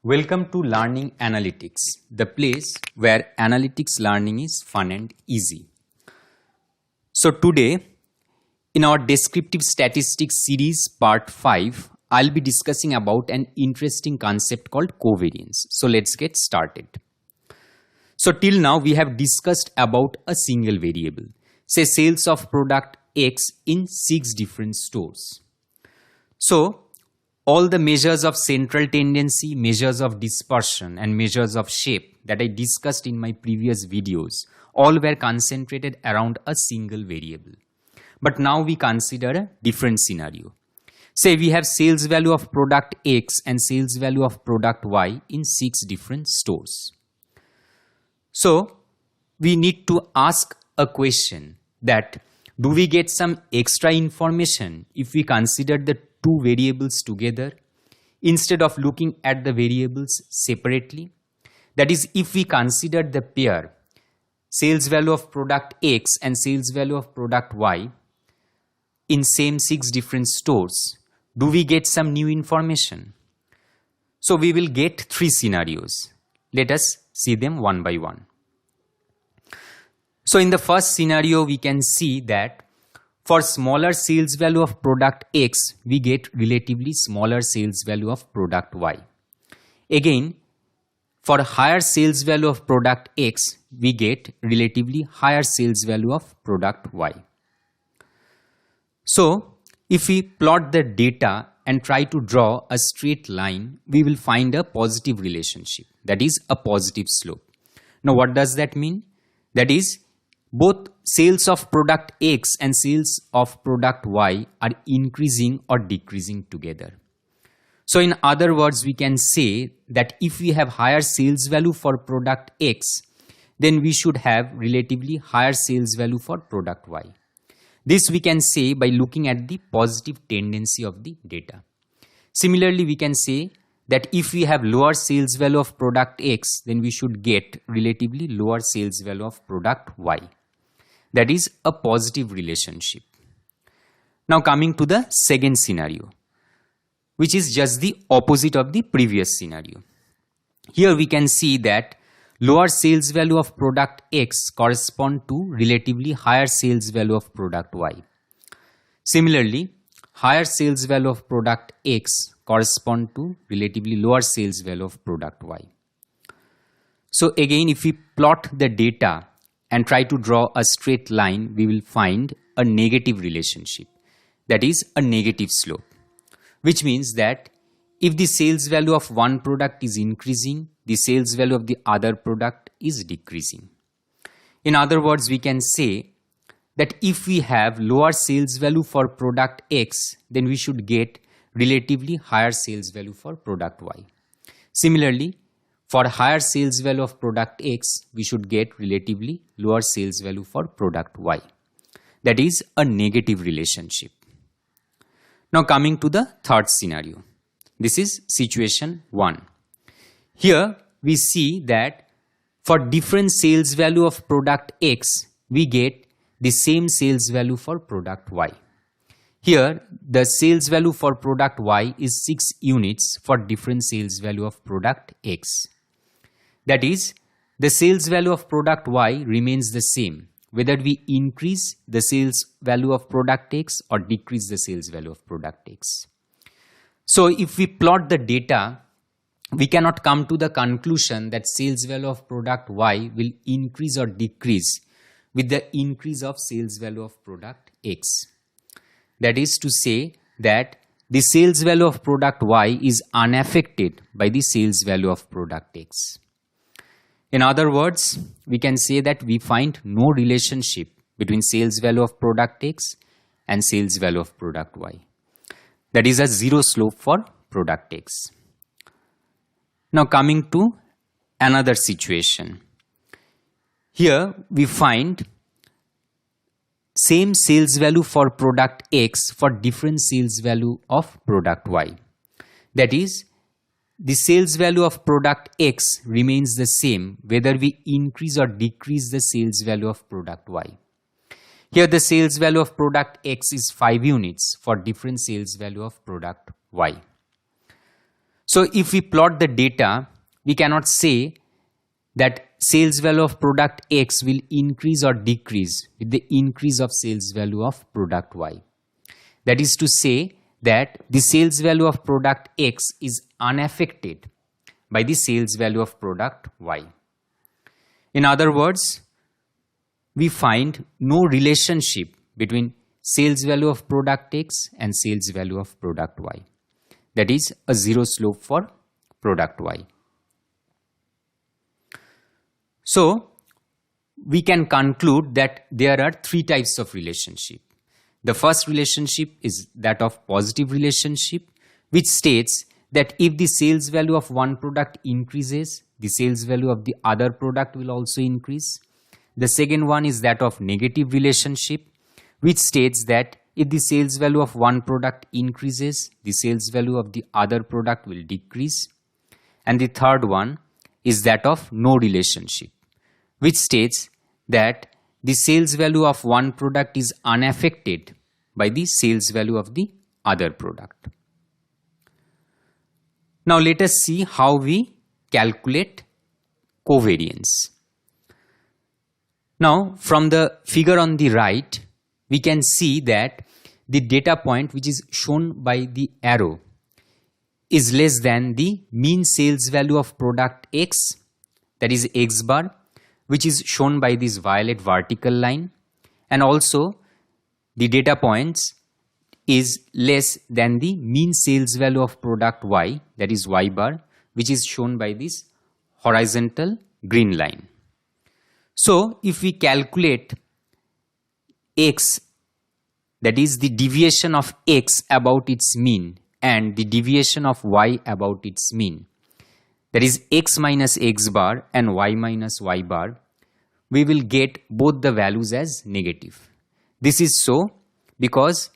Welcome to Learning Analytics, the place where analytics learning is fun and easy. So today, in our descriptive statistics series part 5, I'll be discussing about an interesting concept called covariance. So let's get started. So till now we have discussed about a single variable, say sales of product X in 6 different stores. So all the measures of central tendency, measures of dispersion and measures of shape that I discussed in my previous videos all were concentrated around a single variable. But now we consider a different scenario. Say we have sales value of product X and sales value of product Y in 6 different stores. So we need to ask a question that do we get some extra information if we consider the two variables together instead of looking at the variables separately? That is, if we consider the pair sales value of product X and sales value of product Y in same 6 different stores, do we get some new information? So we will get 3 scenarios. Let us see them one by one. So in the first scenario, we can see that for smaller sales value of product X, we get relatively smaller sales value of product Y. Again, for higher sales value of product X, we get relatively higher sales value of product Y. So, if we plot the data and try to draw a straight line, we will find a positive relationship, that is a positive slope. Now, what does that mean? That is, both sales of product X and sales of product Y are increasing or decreasing together. So in other words, we can say that if we have higher sales value for product X, then we should have relatively higher sales value for product Y. This we can say by looking at the positive tendency of the data. Similarly, we can say that if we have lower sales value of product X, then we should get relatively lower sales value of product Y. That is a positive relationship. Now coming to the second scenario, which is just the opposite of the previous scenario. Here we can see that lower sales value of product X correspond to relatively higher sales value of product Y. Similarly, higher sales value of product X correspond to relatively lower sales value of product Y. So again, if we plot the data and try to draw a straight line, we will find a negative relationship, that is a negative slope, which means that if the sales value of one product is increasing, the sales value of the other product is decreasing. In other words, we can say that if we have lower sales value for product X, then we should get relatively higher sales value for product Y. Similarly, for higher sales value of product X, we should get relatively lower sales value for product Y. That is a negative relationship. Now coming to the third scenario. This is situation 1. Here we see that for different sales value of product X, we get the same sales value for product Y. Here the sales value for product Y is 6 units for different sales value of product X. That is, the sales value of product Y remains the same, whether we increase the sales value of product X or decrease the sales value of product X. So if we plot the data, we cannot come to the conclusion that sales value of product Y will increase or decrease with the increase of sales value of product X. That is to say that the sales value of product Y is unaffected by the sales value of product X. In other words, we can say that we find no relationship between sales value of product X and sales value of product Y. That is a zero slope for product X. Now coming to another situation. Here we find same sales value for product X for different sales value of product Y. That is, the sales value of product X remains the same whether we increase or decrease the sales value of product Y. Here the sales value of product X is 5 units for different sales value of product Y. So if we plot the data, we cannot say that sales value of product X will increase or decrease with the increase of sales value of product Y. That is to say that the sales value of product X is unaffected by the sales value of product Y. In other words, we find no relationship between sales value of product X and sales value of product Y. That is a zero slope for product Y. So, we can conclude that there are three types of relationship. The first relationship is that of positive relationship, which states that if the sales value of one product increases, the sales value of the other product will also increase. The second one is that of negative relationship, which states that if the sales value of one product increases, the sales value of the other product will decrease. And the third one is that of no relationship, which states that the sales value of one product is unaffected by the sales value of the other product. Now let us see how we calculate covariance. Now from the figure on the right, we can see that the data point which is shown by the arrow is less than the mean sales value of product X, that is X bar, which is shown by this violet vertical line, and also the data points is less than the mean sales value of product Y, that is Y bar, which is shown by this horizontal green line. So if we calculate X, that is the deviation of X about its mean, and the deviation of Y about its mean, that is X minus X bar and Y minus Y bar, we will get both the values as negative. This is so because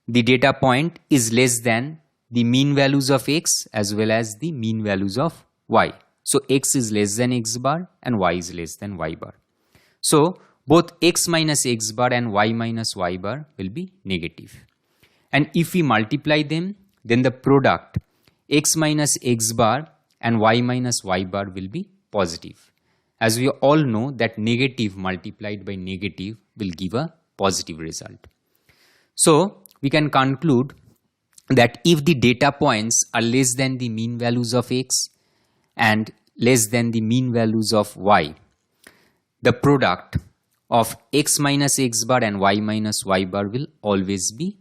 the data point is less than the mean values of X as well as the mean values of Y. So X is less than X bar and Y is less than Y bar. So both X minus X bar and Y minus Y bar will be negative. And if we multiply them, then the product X minus X bar and Y minus Y bar will be positive. As we all know that negative multiplied by negative will give a positive result. So we can conclude that if the data points are less than the mean values of X and less than the mean values of Y, the product of X minus X bar and Y minus Y bar will always be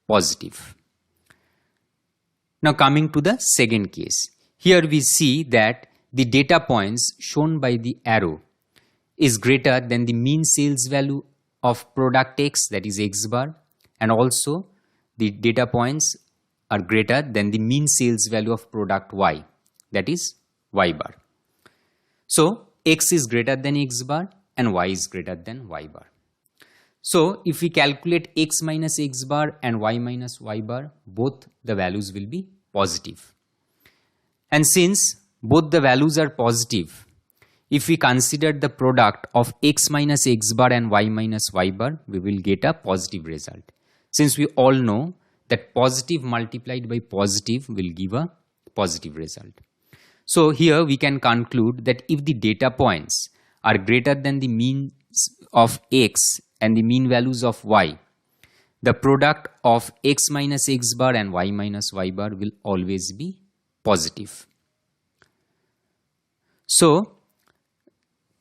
positive. Now coming to the second case. Here we see that the data points shown by the arrow is greater than the mean sales value of product X, that is X bar, and also the data points are greater than the mean sales value of product Y, that is Y bar. So X is greater than X bar and Y is greater than Y bar. So if we calculate X minus X bar and Y minus Y bar, both the values will be positive. And since both the values are positive, if we consider the product of X minus X bar and Y minus Y bar, we will get a positive result. Since we all know that positive multiplied by positive will give a positive result. So here we can conclude that if the data points are greater than the means of X and the mean values of Y, the product of X minus X bar and Y minus Y bar will always be positive. So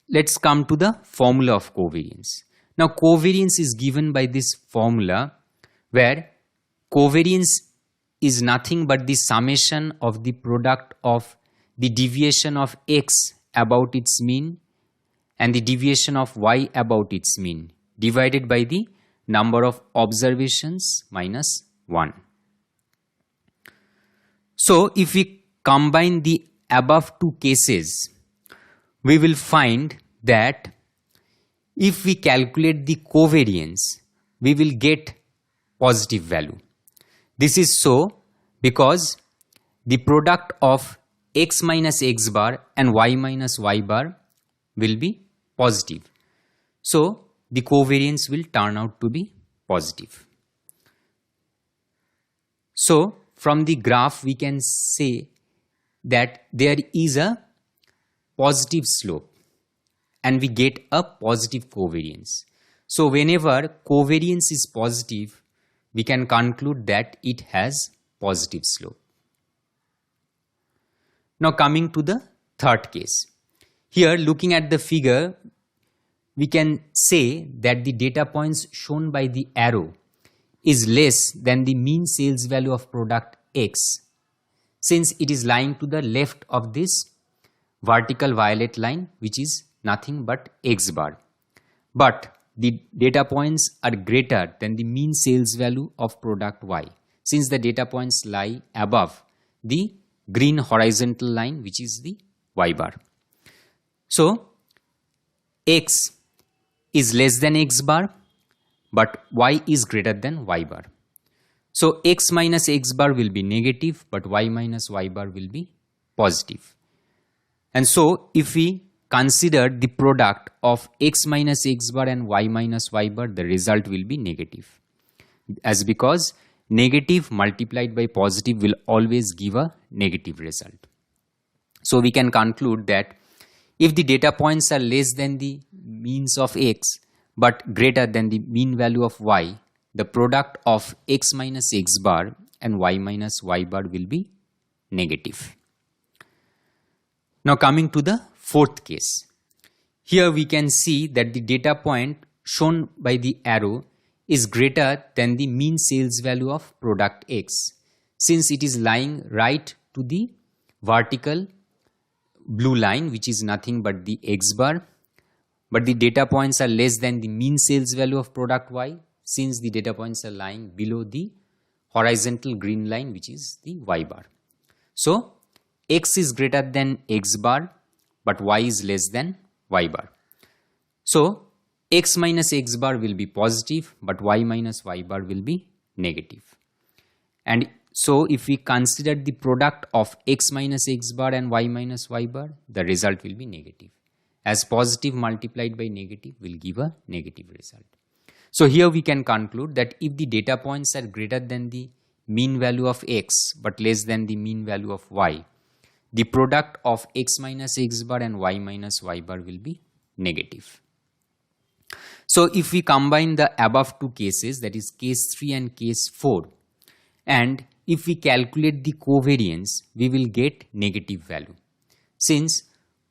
let's come to the formula of covariance. Now covariance is given by this formula where covariance is nothing but the summation of the product of the deviation of X about its mean and the deviation of Y about its mean divided by the number of observations minus 1. So if we combine the above two cases, we will find that if we calculate the covariance, we will get positive value. This is so because the product of X minus X bar and Y minus Y bar will be positive. So the covariance will turn out to be positive. So from the graph we can say that there is a positive slope and we get a positive covariance. So whenever covariance is positive, we can conclude that it has positive slope. Now coming to the third case. Here, looking at the figure, we can say that the data points shown by the arrow is less than the mean sales value of product X, since it is lying to the left of this vertical violet line, which is nothing but X bar. But the data points are greater than the mean sales value of product Y, since the data points lie above the green horizontal line, which is the Y bar. So X is less than X bar, but Y is greater than Y bar. So X minus X bar will be negative, but Y minus Y bar will be positive. And so if we consider the product of X minus X bar and Y minus Y bar, the result will be negative. As because negative multiplied by positive will always give a negative result. So we can conclude that if the data points are less than the means of X but greater than the mean value of Y, the product of X minus X bar and Y minus Y bar will be negative. Now coming to the fourth case. Here we can see that the data point shown by the arrow is greater than the mean sales value of product X, since it is lying right to the vertical blue line, which is nothing but the X bar, but the data points are less than the mean sales value of product Y, since the data points are lying below the horizontal green line, which is the Y bar. So X is greater than X bar, but Y is less than Y bar. So X minus X bar will be positive, but Y minus Y bar will be negative. And so if we consider the product of X minus X bar and Y minus Y bar, the result will be negative, as positive multiplied by negative will give a negative result. So here we can conclude that if the data points are greater than the mean value of X but less than the mean value of Y, the product of X minus X bar and Y minus Y bar will be negative. So if we combine the above two cases, that is case 3 and case 4, and if we calculate the covariance, we will get negative value. Since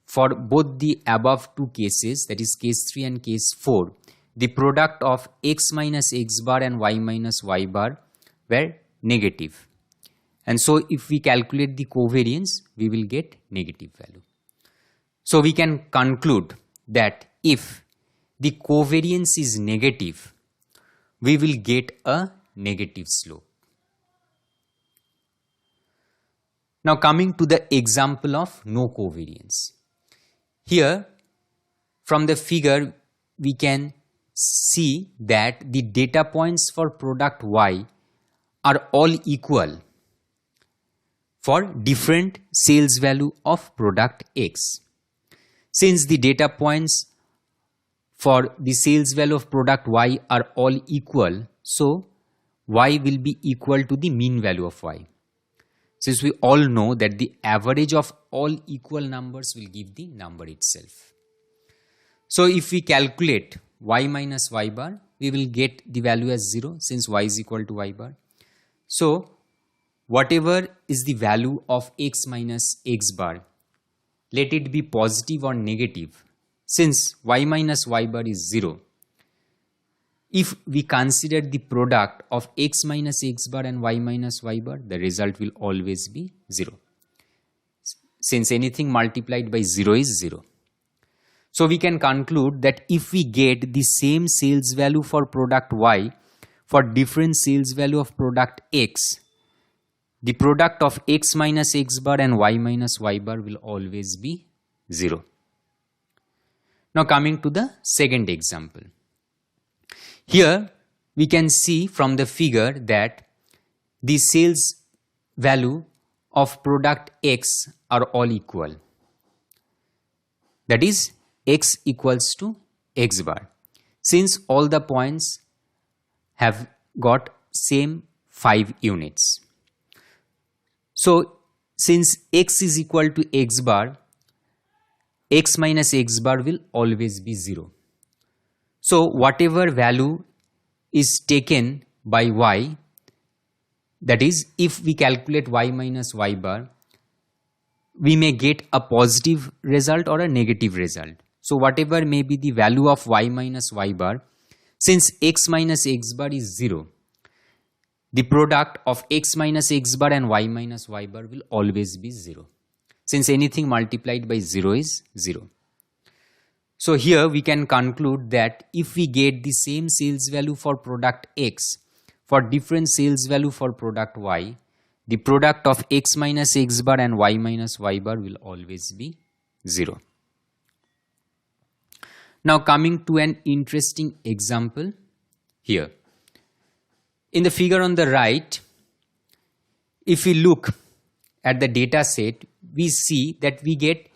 for both the above two cases, that is case 3 and case 4, the product of X minus X bar and Y minus Y bar were negative. And so if we calculate the covariance, we will get negative value. So we can conclude that if the covariance is negative, we will get a negative slope. Now coming to the example of no covariance. Here from the figure we can see that the data points for product Y are all equal for different sales value of product X. Since the data points for the sales value of product Y are all equal, so Y will be equal to the mean value of Y. Since we all know that the average of all equal numbers will give the number itself. So if we calculate Y minus Y bar, we will get the value as 0, since Y is equal to Y bar. So whatever is the value of X minus X bar, let it be positive or negative. Since Y minus Y bar is 0, if we consider the product of X minus X bar and Y minus Y bar, the result will always be 0. Since anything multiplied by 0 is 0. So we can conclude that if we get the same sales value for product Y for different sales value of product X, the product of X minus X bar and Y minus Y bar will always be 0. Now coming to the second example. Here we can see from the figure that the sales value of product X are all equal. That is X equals to X bar. Since all the points have got same 5 units. So since x is equal to x bar, x minus x bar will always be 0. So whatever value is taken by y, that is, if we calculate y minus y bar, we may get a positive result or a negative result. So whatever may be the value of y minus y bar, since x minus x bar is 0, the product of x minus x bar and y minus y bar will always be 0, since anything multiplied by 0 is 0. So here we can conclude that if we get the same sales value for product x for different sales value for product y, the product of x minus x bar and y minus y bar will always be 0. Now coming to an interesting example here. In the figure on the right, if we look at the data set, we see that we get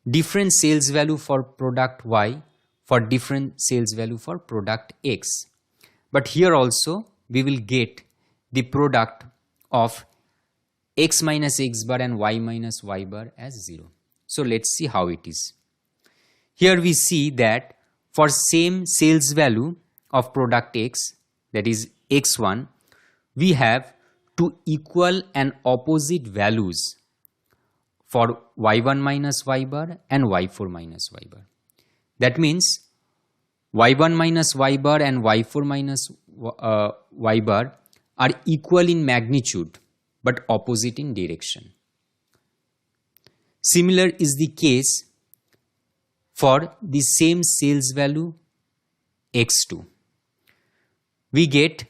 different sales value for product y for different sales value for product x. But here also we will get the product of x minus x bar and y minus y bar as 0. So let's see how it is. Here we see that for same sales value of product x, that is x1, we have two equal and opposite values for y1 minus y bar and y4 minus y bar. That means y1 minus y bar and y4 minus y bar are equal in magnitude but opposite in direction. Similar is the case for the same sales value x2. We get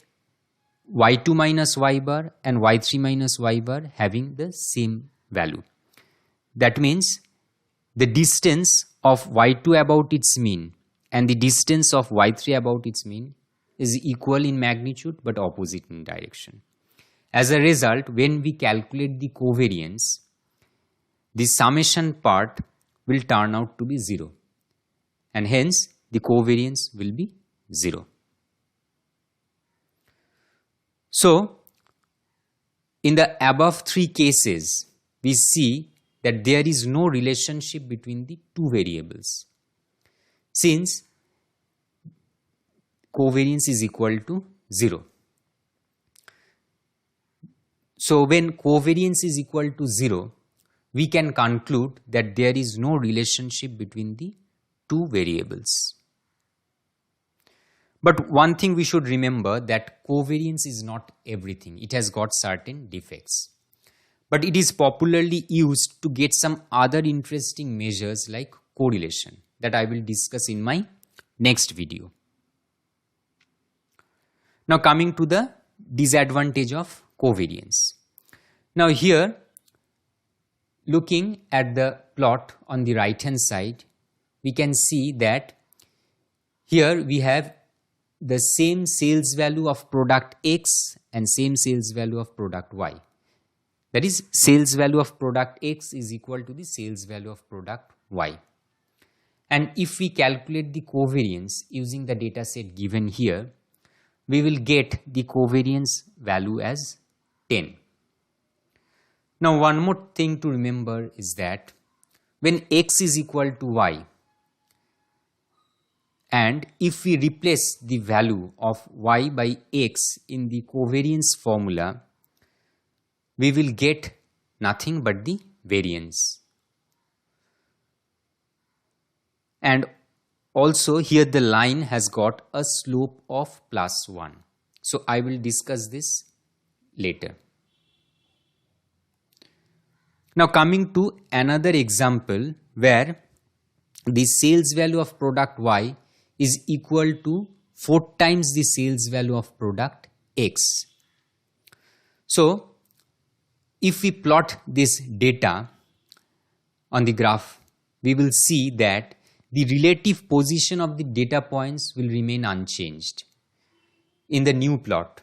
y2 minus y bar and y3 minus y bar having the same value. That means the distance of y2 about its mean and the distance of y3 about its mean is equal in magnitude but opposite in direction. As a result, when we calculate the covariance, the summation part will turn out to be 0, and hence the covariance will be 0. So, in the above three cases, we see that there is no relationship between the two variables, since covariance is equal to 0. So when covariance is equal to 0, we can conclude that there is no relationship between the two variables. But one thing we should remember, that covariance is not everything. It has got certain defects. But it is popularly used to get some other interesting measures like correlation that I will discuss in my next video. Now coming to the disadvantage of covariance. Now here, looking at the plot on the right hand side, we can see that here we have the same sales value of product X and same sales value of product Y. That is, sales value of product X is equal to the sales value of product Y. And if we calculate the covariance using the data set given here, we will get the covariance value as 10. Now one more thing to remember is that when X is equal to Y, and if we replace the value of Y by X in the covariance formula, we will get nothing but the variance. And also here the line has got a slope of +1. So I will discuss this later. Now coming to another example where the sales value of product Y is equal to 4 times the sales value of product X. So if we plot this data on the graph, we will see that the relative position of the data points will remain unchanged in the new plot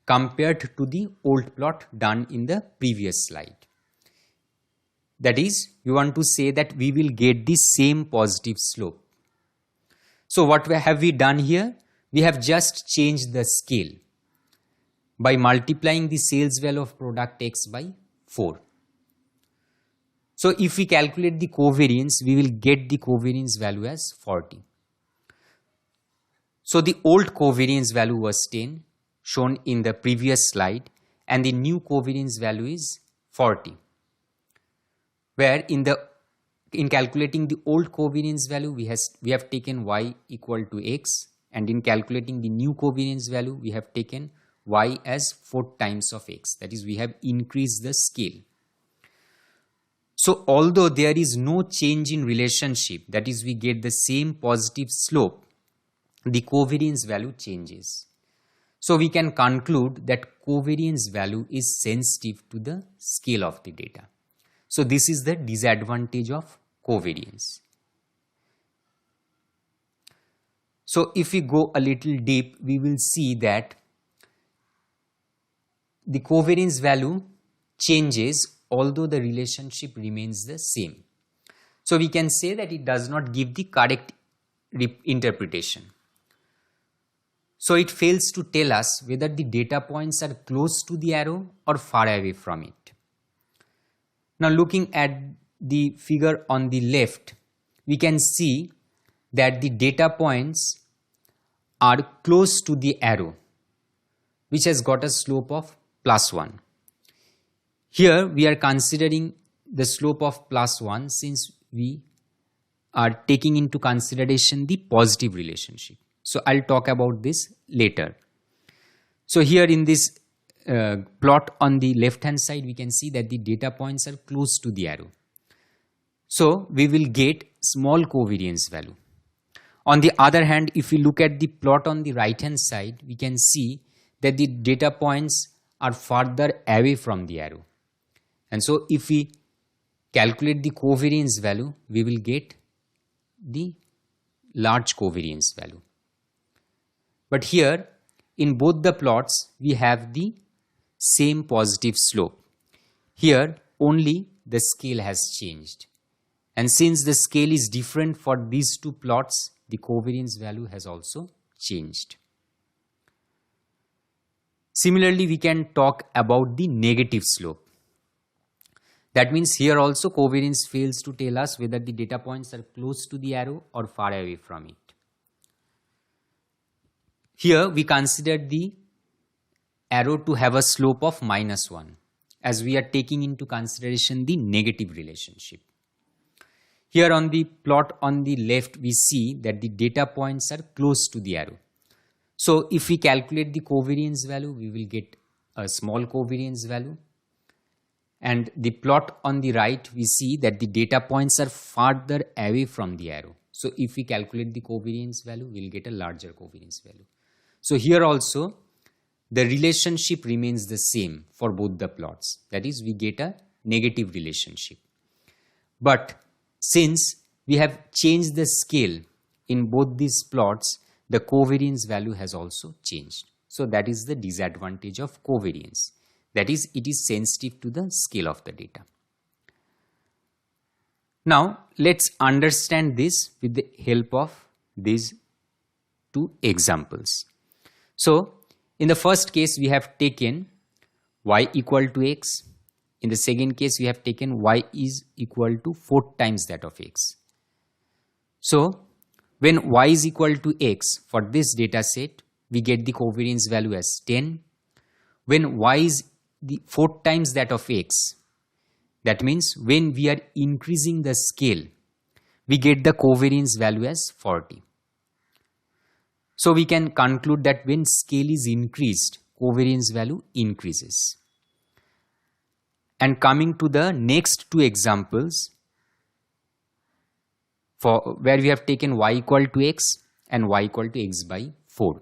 compared to the old plot done in the previous slide. That is, we want to say that we will get the same positive slope. So what have we done here? We have just changed the scale by multiplying the sales value of product X by 4. So if we calculate the covariance, we will get the covariance value as 40. So the old covariance value was 10 shown in the previous slide, and the new covariance value is 40. Where in calculating the old covariance value, we have taken y equal to x, and in calculating the new covariance value, we have taken y as 4 times of x. That is, we have increased the scale. So although there is no change in relationship, that is, we get the same positive slope, the covariance value changes. So we can conclude that covariance value is sensitive to the scale of the data. So this is the disadvantage of covariance. So if we go a little deep, we will see that the covariance value changes although the relationship remains the same. So we can say that it does not give the correct interpretation. So it fails to tell us whether the data points are close to the arrow or far away from it. Now looking at the figure on the left, we can see that the data points are close to the arrow, which has got a slope of +1. Here we are considering the slope of +1 since we are taking into consideration the positive relationship. So I'll talk about this later. So here in this plot on the left hand side, we can see that the data points are close to the arrow. So we will get small covariance value. On the other hand, if we look at the plot on the right hand side, we can see that the data points are farther away from the arrow. And so if we calculate the covariance value, we will get the large covariance value. But here in both the plots, we have the same positive slope. Here only the scale has changed. And since the scale is different for these two plots, the covariance value has also changed. Similarly, we can talk about the negative slope. That means here also covariance fails to tell us whether the data points are close to the arrow or far away from it. Here we consider the arrow to have a slope of -1 as we are taking into consideration the negative relationship. Here on the plot on the left, we see that the data points are close to the arrow. So if we calculate the covariance value, we will get a small covariance value. And the plot on the right, we see that the data points are farther away from the arrow. So if we calculate the covariance value, we will get a larger covariance value. So here also, the relationship remains the same for both the plots. That is, we get a negative relationship. But since we have changed the scale in both these plots, the covariance value has also changed. So that is the disadvantage of covariance. That is, it is sensitive to the scale of the data. Now, let's understand this with the help of these two examples. So, in the first case, we have taken y equal to x. In the second case, we have taken y is equal to 4 times that of x. So, when y is equal to x for this data set, we get the covariance value as 10. When y is the 4 times that of x, that means when we are increasing the scale, we get the covariance value as 40. So we can conclude that when scale is increased, covariance value increases. And coming to the next two examples, for where we have taken y equal to x and y equal to x by 4.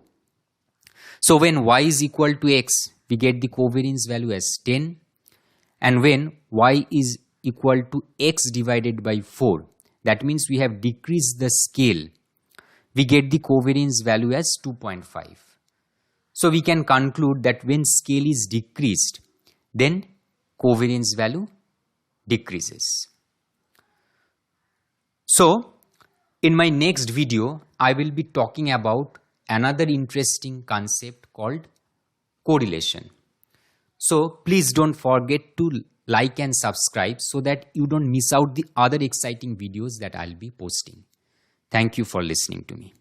So when y is equal to x, we get the covariance value as 10, and when y is equal to x divided by 4, that means we have decreased the scale, we get the covariance value as 2.5. So we can conclude that when scale is decreased, then covariance value decreases. So in my next video, I will be talking about another interesting concept called correlation. So please don't forget to like and subscribe so that you don't miss out the other exciting videos that I'll be posting. Thank you for listening to me.